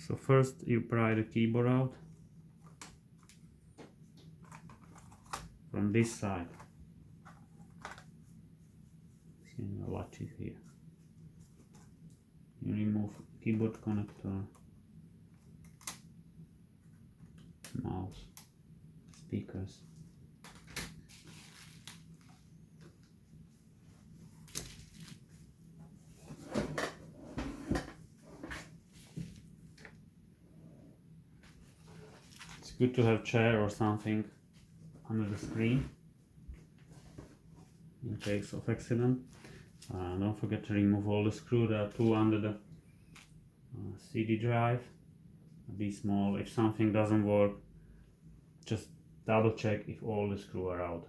So first you pry the keyboard out from this side. See the latches here. You remove keyboard connector, mouse, speakers. It's good to have chair or something under the screen in case of accident. Don't forget to remove all the screws. There are two under the CD drive. Be small. If something doesn't work, just double check if all the screws are out.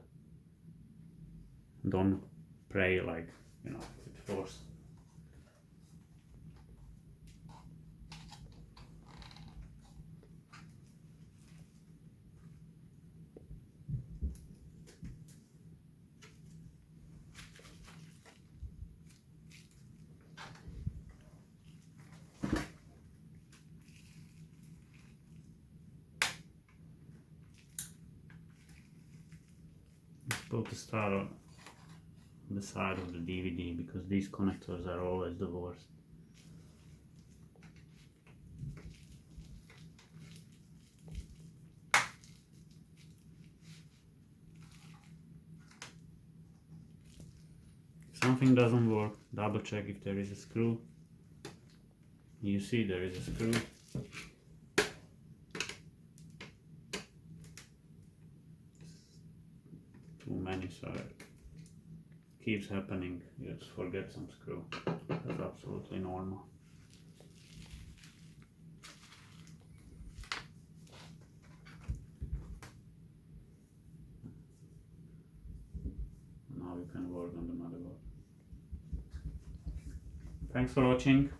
Don't pray like, with force. Put the start on the side of the DVD because these connectors are always the worst. If something doesn't work, double check if there is a screw. You see there is a screw. Too many, so it keeps happening. You just forget some screw. That's absolutely normal. Now you can work on the motherboard. Thanks for watching.